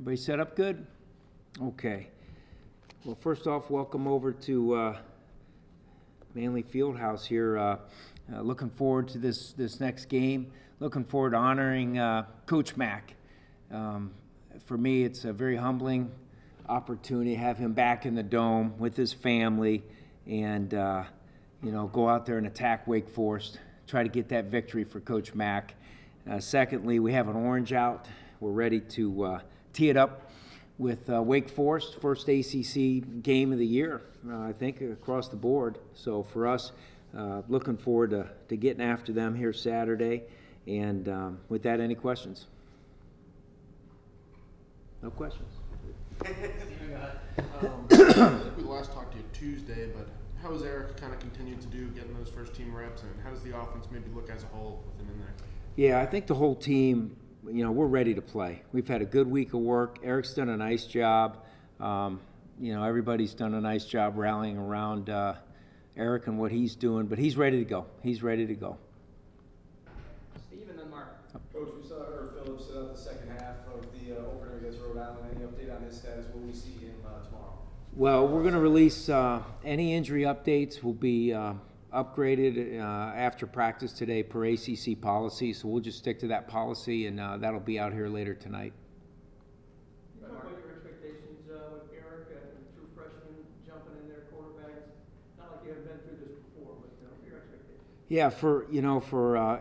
Everybody set up good? Okay. Well, first off, welcome over to Manley Fieldhouse here. Looking forward to this next game. Looking forward to honoring Coach Mack. For me, it's a very humbling opportunity to have him back in the Dome with his family and, go out there and attack Wake Forest, try to get that victory for Coach Mack. Secondly, we have an orange out. We're ready to tee it up with Wake Forest, first ACC game of the year, I think, across the board. So for us, looking forward to getting after them here Saturday. And with that, any questions? No questions. I think we last talked to you Tuesday, but how has Eric kind of continued to do getting those first team reps, and how does the offense maybe look as a whole with him in there? Yeah, I think the whole team, we're ready to play. We've had a good week of work. Eric's done a nice job. Everybody's done a nice job rallying around Eric and what he's doing, but he's ready to go. He's ready to go. Steve and then Mark. Coach, we saw Phillips sit out the second half of the opener against Rhode Island. Any update on his status? Will we see him tomorrow? Well, we're going to release any injury updates will be upgraded after practice today per ACC policy, so we'll just stick to that policy, and that'll be out here later tonight. You talk about your expectations with Eric and true freshmen jumping in there, quarterbacks. Not like you haven't been through this before, but your expectations. Yeah, for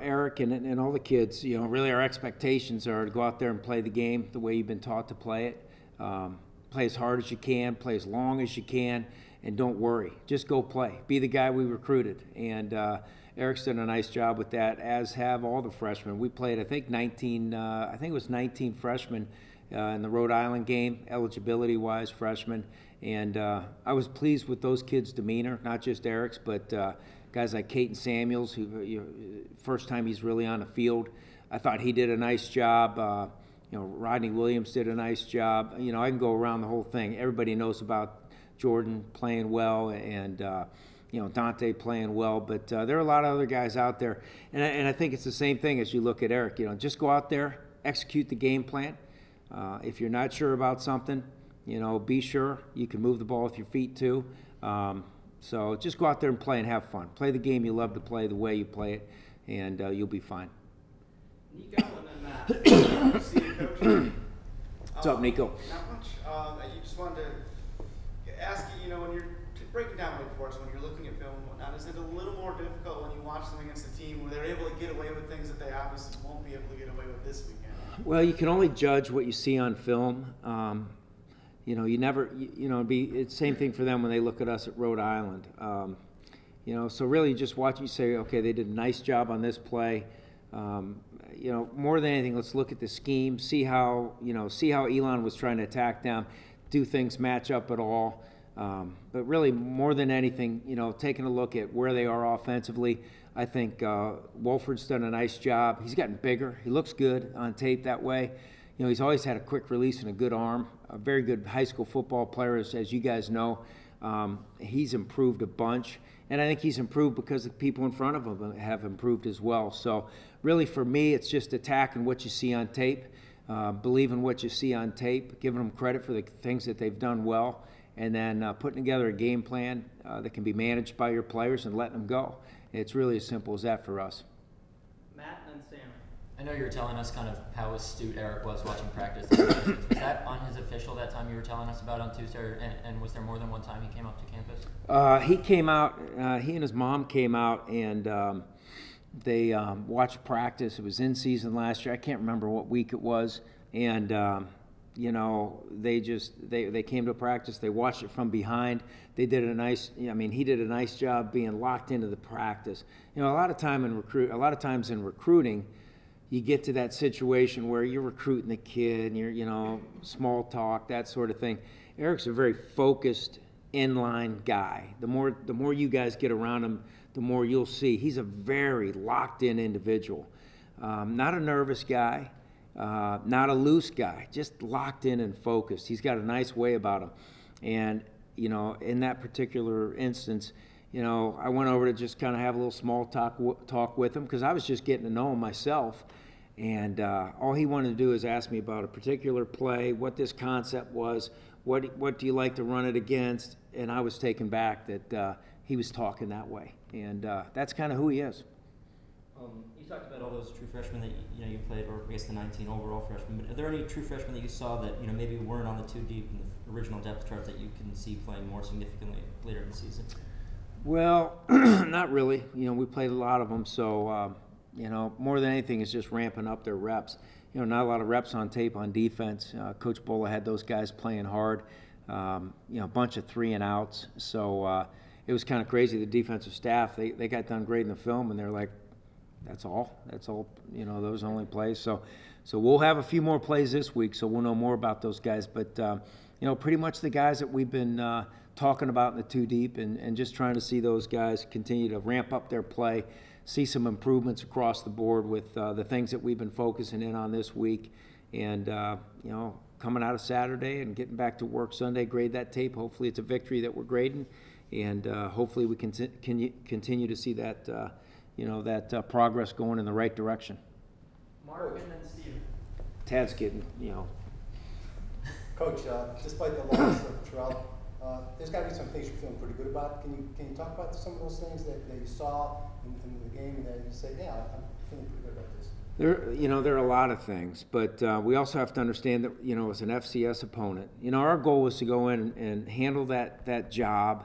Eric and all the kids, really our expectations are to go out there and play the game the way you've been taught to play it. Play as hard as you can, play as long as you can, and don't worry. Just go play. Be the guy we recruited. And Eric's done a nice job with that, as have all the freshmen. We played, I think it was 19 freshmen in the Rhode Island game, eligibility-wise freshmen. And I was pleased with those kids' demeanor, not just Eric's, but guys like Caton Samuels, who first time he's really on the field. I thought he did a nice job. Rodney Williams did a nice job. I can go around the whole thing. Everybody knows about Jordan playing well and, Dante playing well. But there are a lot of other guys out there. And I think it's the same thing as you look at Eric. Just go out there, execute the game plan. If you're not sure about something, be sure. You can move the ball with your feet too. So just go out there and play and have fun. Play the game you love to play the way you play it, and you'll be fine. Nico and then Matt. See you, Coach. What's up, Nico? Not much. You just wanted to ask you, when you're breaking down Wake Forest, when you're looking at film and whatnot, is it a little more difficult when you watch them against a team where they're able to get away with things that they obviously won't be able to get away with this weekend? Well, you can only judge what you see on film. You never, it's the same thing for them when they look at us at Rhode Island. So really just watch, you say, okay, they did a nice job on this play. More than anything, let's look at the scheme, see how Elon was trying to attack them, do things match up at all. But really, more than anything, taking a look at where they are offensively, I think Wolford's done a nice job. He's gotten bigger. He looks good on tape that way. He's always had a quick release and a good arm. A very good high school football player, as you guys know. He's improved a bunch. And I think he's improved because the people in front of him have improved as well. So really for me, it's just attacking what you see on tape, believing what you see on tape, giving them credit for the things that they've done well, and then putting together a game plan that can be managed by your players and letting them go. It's really as simple as that for us. Matt and then Sam. I know you were telling us kind of how astute Eric was watching practice. Was that on his official that time you were telling us about on Tuesday, and was there more than one time he came up to campus? He came out, he and his mom came out, and they watched practice. It was in season last year. I can't remember what week it was. And, they came to practice. They watched it from behind. They did he did a nice job being locked into the practice. A lot of times in recruiting, you get to that situation where you're recruiting the kid and you're, small talk, that sort of thing. Eric's a very focused, inline guy. The more you guys get around him, the more you'll see. He's a very locked-in individual. Not a nervous guy, not a loose guy, just locked in and focused. He's got a nice way about him. And, in that particular instance, I went over to just kind of have a little small talk with him because I was just getting to know him myself. And all he wanted to do is ask me about a particular play, what this concept was, what do you like to run it against, and I was taken back that he was talking that way. And that's kind of who he is. You talked about all those true freshmen that you played, or I guess the 19 overall freshmen. But are there any true freshmen that you saw that maybe weren't on the 2 deep in the original depth chart that you can see playing more significantly later in the season? Well, not really. We played a lot of them, so more than anything, it's just ramping up their reps. Not a lot of reps on tape on defense. Coach Bola had those guys playing hard. A bunch of 3 and outs. So it was kind of crazy. The defensive staff, they got done grading the film, and they're like, That's all. Those only plays. So we'll have a few more plays this week, so we'll know more about those guys. But pretty much the guys that we've been talking about in the 2 deep, and just trying to see those guys continue to ramp up their play, see some improvements across the board with the things that we've been focusing in on this week, and coming out of Saturday and getting back to work Sunday, grade that tape. Hopefully it's a victory that we're grading, and hopefully we can continue to see that. That progress going in the right direction. Mark and then Steve. Tad's getting, Coach, despite the loss of Terrell, there's got to be some things you're feeling pretty good about. Can you talk about some of those things that you saw in the game and that you say, yeah, I'm feeling pretty good about this? There are a lot of things, but we also have to understand that, as an FCS opponent, our goal was to go in and handle that job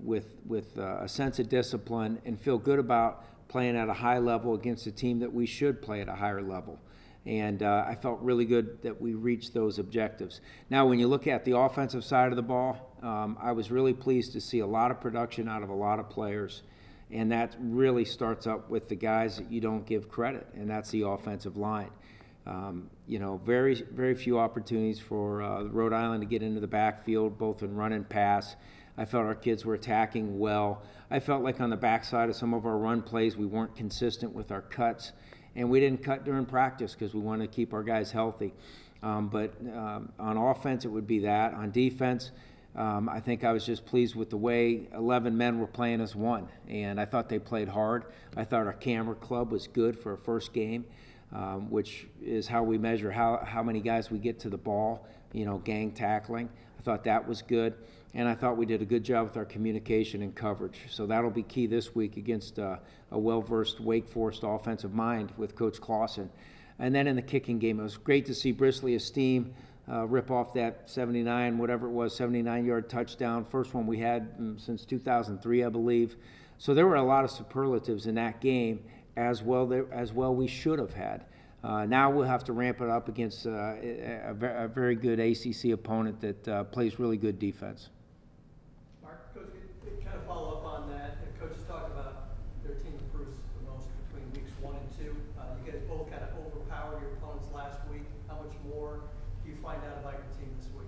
with a sense of discipline and feel good about playing at a high level against a team that we should play at a higher level. And I felt really good that we reached those objectives. Now, when you look at the offensive side of the ball, I was really pleased to see a lot of production out of a lot of players. And that really starts up with the guys that you don't give credit, and that's the offensive line. Very, very few opportunities for Rhode Island to get into the backfield, both in run and pass. I felt our kids were attacking well. I felt like on the backside of some of our run plays, we weren't consistent with our cuts, and we didn't cut during practice because we wanted to keep our guys healthy. But on offense, it would be that. On defense, I think I was just pleased with the way 11 men were playing as one, and I thought they played hard. I thought our camera club was good for a first game, which is how we measure how many guys we get to the ball, gang tackling. I thought that was good. And I thought we did a good job with our communication and coverage. So that'll be key this week against a well-versed Wake Forest offensive mind with Coach Clausen. And then in the kicking game, it was great to see Brisley Esteem rip off that 79-yard touchdown, first one we had since 2003, I believe. So there were a lot of superlatives in that game as well we should have had. Now we'll have to ramp it up against a very good ACC opponent that plays really good defense. Coach, kind of follow up on that. Coaches talk about their team improves the most between weeks 1 and 2. You guys both kind of overpowered your opponents last week. How much more do you find out about your team this week?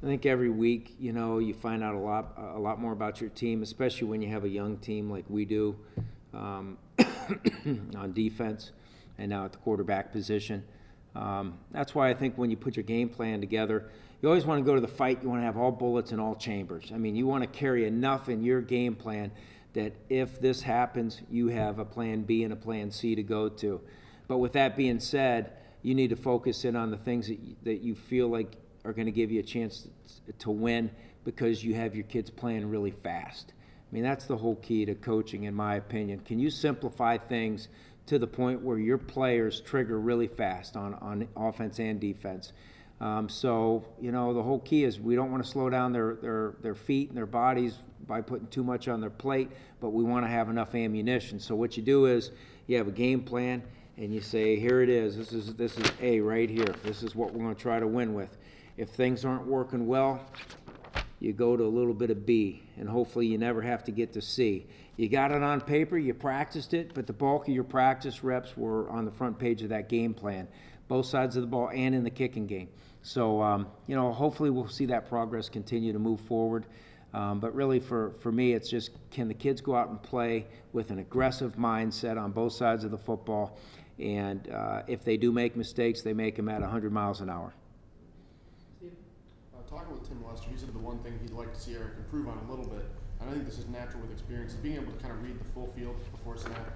I think every week, you find out a lot more about your team, especially when you have a young team like we do on defense and now at the quarterback position. That's why I think when you put your game plan together, you always want to go to the fight. You want to have all bullets in all chambers. I mean, you want to carry enough in your game plan that if this happens, you have a plan B and a plan C to go to. But with that being said, you need to focus in on the things that you feel like are going to give you a chance to win because you have your kids playing really fast. I mean, that's the whole key to coaching, in my opinion. Can you simplify things to the point where your players trigger really fast on offense and defense? So, the whole key is we don't want to slow down their feet and their bodies by putting too much on their plate, but we want to have enough ammunition. So what you do is you have a game plan and you say, here it is. This is A right here. This is what we're going to try to win with. If things aren't working well, you go to a little bit of B, and hopefully you never have to get to C. You got it on paper, you practiced it, but the bulk of your practice reps were on the front page of that game plan, both sides of the ball and in the kicking game. So, hopefully we'll see that progress continue to move forward. But really for me, it's just, can the kids go out and play with an aggressive mindset on both sides of the football? And if they do make mistakes, they make them at 100 miles an hour. Talking with Tim Lester, he said the one thing he'd like to see Eric improve on a little bit, and I think this is natural with experience, is being able to kind of read the full field before snap.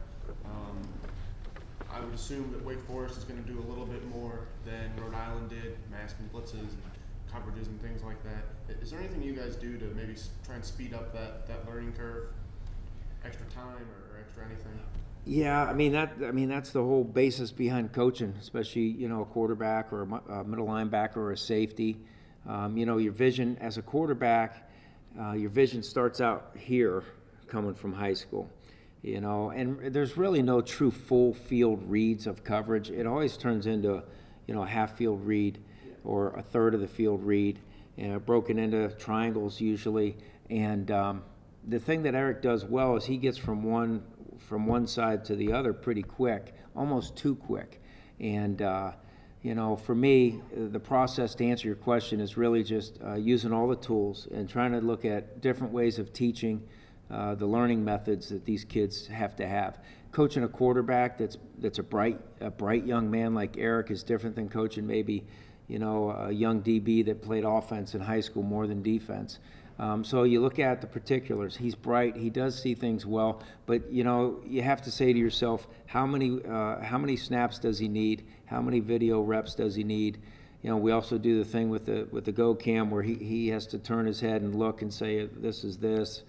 I would assume that Wake Forest is going to do a little bit more than Rhode Island did, masking blitzes and coverages and things like that. Is there anything you guys do to maybe try and speed up that learning curve? Extra time or extra anything? Yeah, I mean that's the whole basis behind coaching, especially a quarterback or a middle linebacker or a safety. Your vision as a quarterback, your vision starts out here, coming from high school. And there's really no true full field reads of coverage. It always turns into a half field read or a third of the field read, broken into triangles usually. And the thing that Eric does well is he gets from one side to the other pretty quick, almost too quick. And for me, the process to answer your question is really just using all the tools and trying to look at different ways of teaching the learning methods that these kids have to have. Coaching a quarterback that's a bright young man like Eric is different than coaching maybe a young DB that played offense in high school more than defense. So you look at the particulars. He's bright. He does see things well. But you have to say to yourself, how many snaps does he need? How many video reps does he need? We also do the thing with the Go Cam where he has to turn his head and look and say this is this.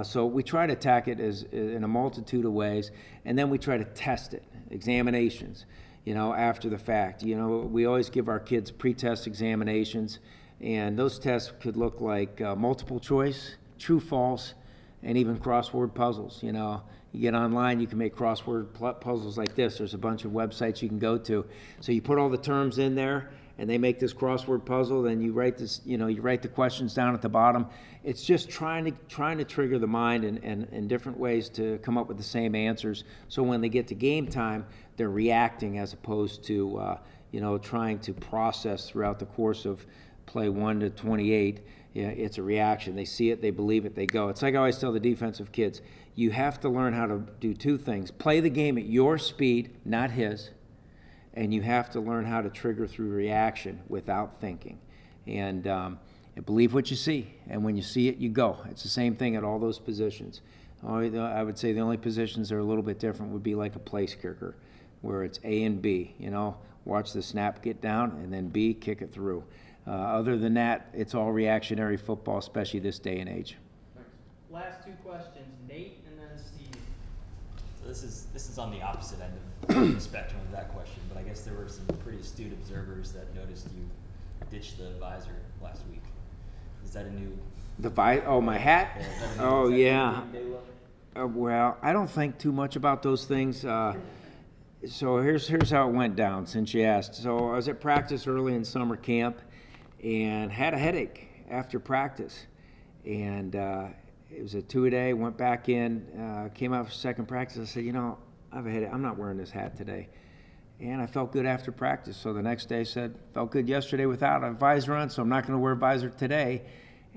So we try to attack it in a multitude of ways, and then we try to test it. Examinations, after the fact. We always give our kids pre-test examinations. And those tests could look like multiple choice, true, false, and even crossword puzzles. You get online, you can make crossword puzzles like this. There's a bunch of websites you can go to. So you put all the terms in there, and they make this crossword puzzle. Then you write this, you write the questions down at the bottom. It's just trying to trigger the mind in different ways to come up with the same answers. So when they get to game time, they're reacting as opposed to trying to process throughout the course of play 1 to 28, it's a reaction. They see it, they believe it, they go. It's like I always tell the defensive kids, you have to learn how to do two things. Play the game at your speed, not his, and you have to learn how to trigger through reaction without thinking. And believe what you see, and when you see it, you go. It's the same thing at all those positions. I would say the only positions that are a little bit different would be like a place kicker, where it's A and B, watch the snap get down, and then B, kick it through. Other than that, it's all reactionary football, especially this day and age. Thanks. Last two questions, Nate and then Steve. So this is on the opposite end of the spectrum of that question, but I guess there were some pretty astute observers that noticed you ditched the visor last week. Is that a new? Oh, my hat? Yeah, oh, yeah. Well, I don't think too much about those things. So here's how it went down, since you asked. So I was at practice early in summer camp and had a headache after practice. And it was a 2-a-day, went back in, came out for second practice. I said, I have a headache. I'm not wearing this hat today. And I felt good after practice. So the next day I said, felt good yesterday without a visor on, so I'm not going to wear a visor today.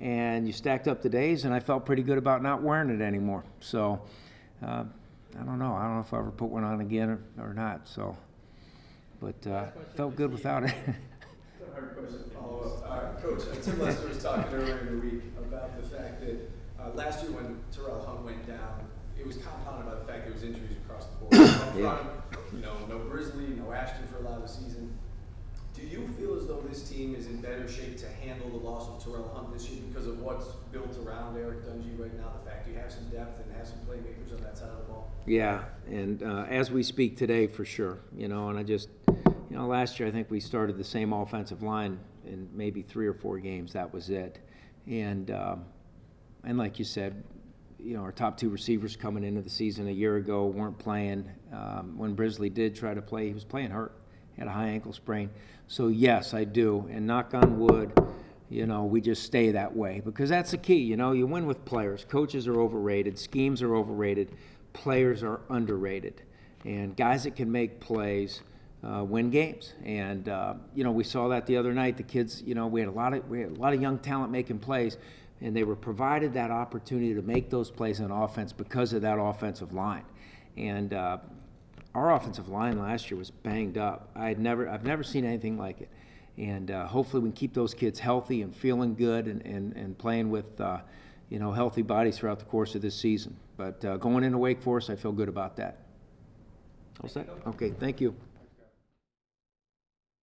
And you stacked up the days, and I felt pretty good about not wearing it anymore. So I don't know. I don't know if I'll ever put one on again or not. So, but felt good without it. A hard question to follow up. Coach, Tim Lester was talking earlier in the week about the fact that last year when Terrell Hunt went down, it was compounded by the fact there was injuries across the board. Up front, no Grizzly, no Ashton for a lot of the season. Do you feel as though this team is in better shape to handle the loss of Terrell Hunt this year because of what's built around Eric Dungy right now? The fact you have some depth and have some playmakers on that side of the ball? Yeah, and as we speak today, for sure. And I just, last year I think we started the same offensive line in maybe 3 or 4 games. That was it. And like you said, our top 2 receivers coming into the season a year ago weren't playing. When Brisley did try to play, he was playing hurt. He had a high ankle sprain. So yes, I do. And knock on wood, we just stay that way because that's the key. You win with players. Coaches are overrated. Schemes are overrated. Players are underrated. And guys that can make plays win games. And we saw that the other night. The kids, we had a lot of young talent making plays, and they were provided that opportunity to make those plays on offense because of that offensive line. And our offensive line last year was banged up. I've never seen anything like it. And hopefully we can keep those kids healthy and feeling good and playing with healthy bodies throughout the course of this season. But going into Wake Forest, I feel good about that. All set? Okay, thank you.